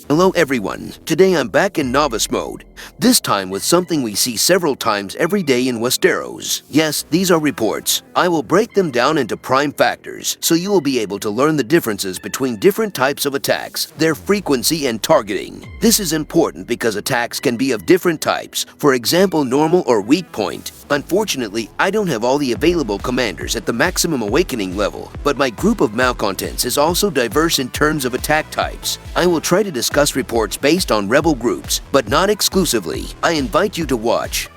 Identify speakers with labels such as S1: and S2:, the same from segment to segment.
S1: Hello everyone, today I'm back in Novice mode, this time with something we see several times every day in Westeros. Yes, these are reports. I will break them down into prime factors, so you will be able to learn the differences between different types of attacks, their frequency and targeting. This is important because attacks can be of different types, for example normal or weak point. Unfortunately, I don't have all the available commanders at the maximum awakening level, but my group of malcontents is also diverse in terms of attack types. I will try to discuss reports based on rebel groups, but not exclusively. I invite you to watch.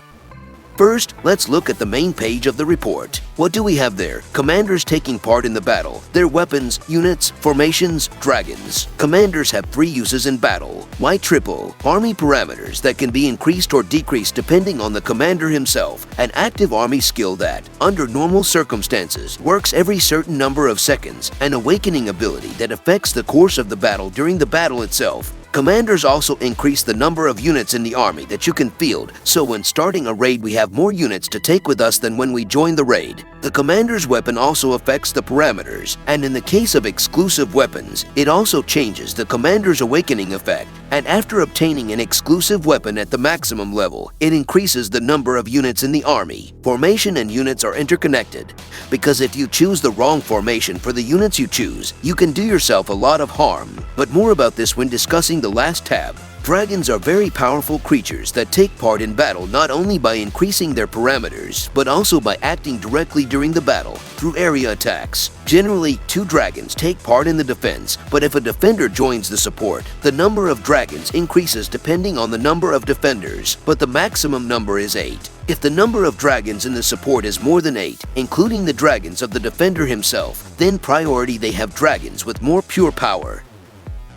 S1: First, let's look at the main page of the report. What do we have there? Commanders taking part in the battle. Their weapons, units, formations, dragons. Commanders have 3 uses in battle. Why triple? Army parameters that can be increased or decreased depending on the commander himself. An active army skill that, under normal circumstances, works every certain number of seconds. An awakening ability that affects the course of the battle during the battle itself. Commanders also increase the number of units in the army that you can field, so when starting a raid we have more units to take with us than when we join the raid. The commander's weapon also affects the parameters, and in the case of exclusive weapons, it also changes the commander's awakening effect, and after obtaining an exclusive weapon at the maximum level, it increases the number of units in the army. Formation and units are interconnected, because if you choose the wrong formation for the units you choose, you can do yourself a lot of harm. But more about this when discussing the last tab. Dragons are very powerful creatures that take part in battle not only by increasing their parameters, but also by acting directly during the battle through area attacks. Generally, 2 dragons take part in the defense, but if a defender joins the support, the number of dragons increases depending on the number of defenders, but the maximum number is 8. If the number of dragons in the support is more than 8, including the dragons of the defender himself, then priority they have dragons with more pure power.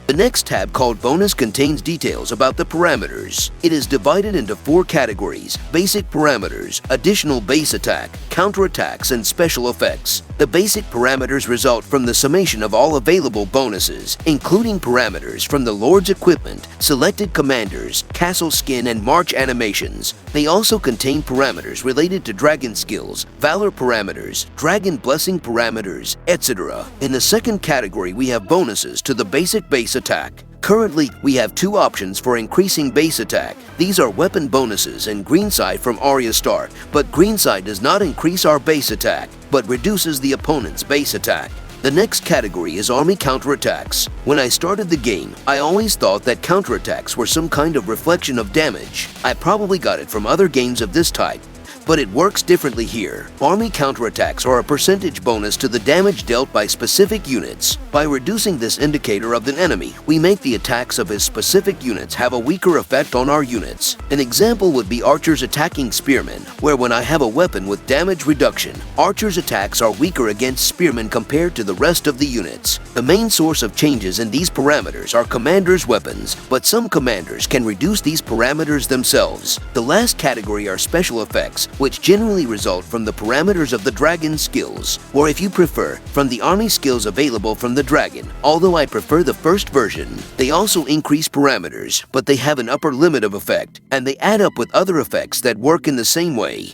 S1: The next tab called Bonus contains details about the parameters. It is divided into 4 categories: basic parameters, additional base attack, counterattacks, and special effects. The basic parameters result from the summation of all available bonuses, including parameters from the Lord's equipment, selected commanders, castle skin, and march animations. They also contain parameters related to dragon skills, valor parameters, dragon blessing parameters, etc. In the second category we have bonuses to the basic base attack. Currently, we have 2 options for increasing base attack. These are weapon bonuses and Greenside from Arya Stark, but Greenside does not increase our base attack, but reduces the opponent's base attack. The next category is army counterattacks. When I started the game, I always thought that counterattacks were some kind of reflection of damage. I probably got it from other games of this type, but it works differently here. Army counterattacks are a percentage bonus to the damage dealt by specific units. By reducing this indicator of the enemy, we make the attacks of his specific units have a weaker effect on our units. An example would be archers attacking spearmen, where when I have a weapon with damage reduction, archers' attacks are weaker against spearmen compared to the rest of the units. The main source of changes in these parameters are commanders' weapons, but some commanders can reduce these parameters themselves. The last category are special effects, which generally result from the parameters of the dragon skills, or if you prefer, from the army skills available from the dragon. Although I prefer the first version, they also increase parameters, but they have an upper limit of effect, and they add up with other effects that work in the same way.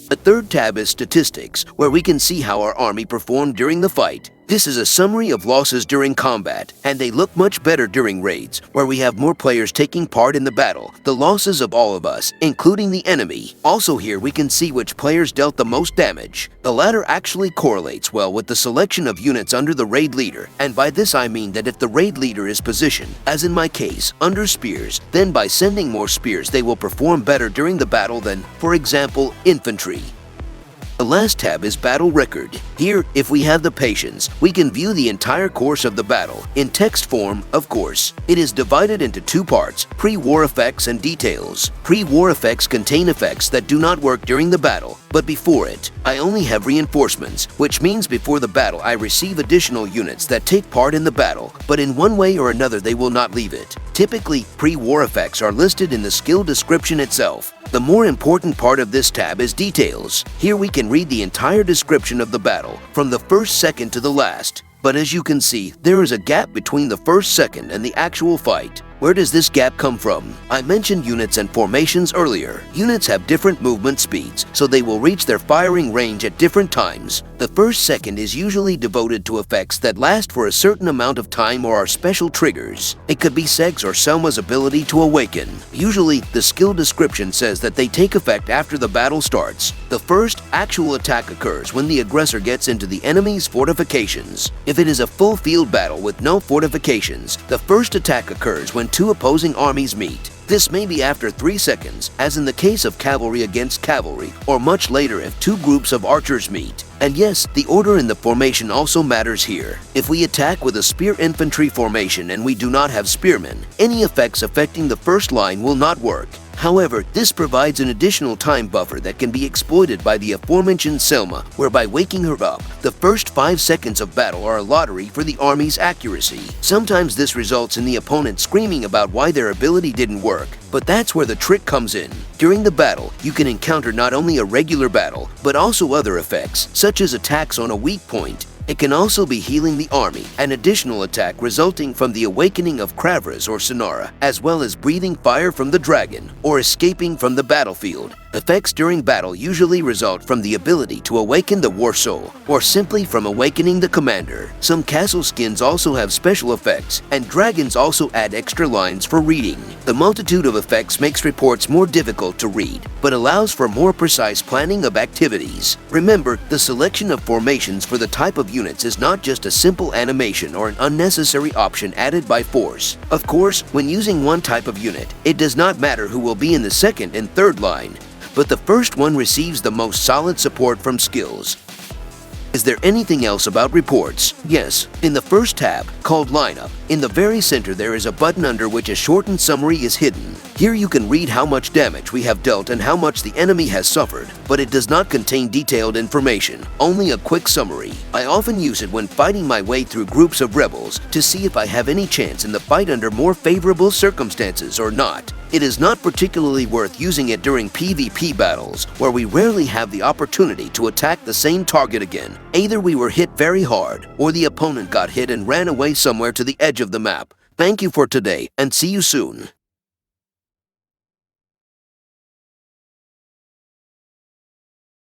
S1: The third tab is statistics, where we can see how our army performed during the fight. This is a summary of losses during combat, and they look much better during raids, where we have more players taking part in the battle. The losses of all of us, including the enemy. Also here we can see which players dealt the most damage. The latter actually correlates well with the selection of units under the raid leader, and by this I mean that if the raid leader is positioned, as in my case, under spears, then by sending more spears they will perform better during the battle than, for example, infantry. The last tab is Battle Record. Here, if we have the patience, we can view the entire course of the battle, in text form, of course. It is divided into 2 parts, pre-war effects and details. Pre-war effects contain effects that do not work during the battle, but before it. I only have reinforcements, which means before the battle I receive additional units that take part in the battle, but in one way or another they will not leave it. Typically, pre-war effects are listed in the skill description itself. The more important part of this tab is details. Here we can read the entire description of the battle, from the first second to the last. But as you can see, there is a gap between the first second and the actual fight. Where does this gap come from? I mentioned units and formations earlier. Units have different movement speeds, so they will reach their firing range at different times. The first second is usually devoted to effects that last for a certain amount of time or are special triggers. It could be Seg's or Selma's ability to awaken. Usually, the skill description says that they take effect after the battle starts. The first actual attack occurs when the aggressor gets into the enemy's fortifications. If it is a full field battle with no fortifications, the first attack occurs when two opposing armies meet. This may be after 3 seconds, as in the case of cavalry against cavalry, or much later if two groups of archers meet. And yes, the order in the formation also matters here. If we attack with a spear infantry formation and we do not have spearmen, any effects affecting the first line will not work. However, this provides an additional time buffer that can be exploited by the aforementioned Selma, whereby waking her up, the first 5 seconds of battle are a lottery for the army's accuracy. Sometimes this results in the opponent screaming about why their ability didn't work, but that's where the trick comes in. During the battle, you can encounter not only a regular battle, but also other effects, such as attacks on a weak point. It can also be healing the army, an additional attack resulting from the awakening of Kravras or Sonara, as well as breathing fire from the dragon, or escaping from the battlefield. Effects during battle usually result from the ability to awaken the war soul, or simply from awakening the commander. Some castle skins also have special effects, and dragons also add extra lines for reading. The multitude of effects makes reports more difficult to read, but allows for more precise planning of activities. Remember, the selection of formations for the type of units is not just a simple animation or an unnecessary option added by force. Of course, when using one type of unit, it does not matter who will be in the second and third line, but the first one receives the most solid support from skills. Is there anything else about reports? Yes. In the first tab, called Lineup, in the very center there is a button under which a shortened summary is hidden. Here you can read how much damage we have dealt and how much the enemy has suffered, but it does not contain detailed information, only a quick summary. I often use it when fighting my way through groups of rebels to see if I have any chance in the fight under more favorable circumstances or not. It is not particularly worth using it during PvP battles, where we rarely have the opportunity to attack the same target again. Either we were hit very hard, or the opponent got hit and ran away somewhere to the edge of the map. Thank you for today, and see you soon.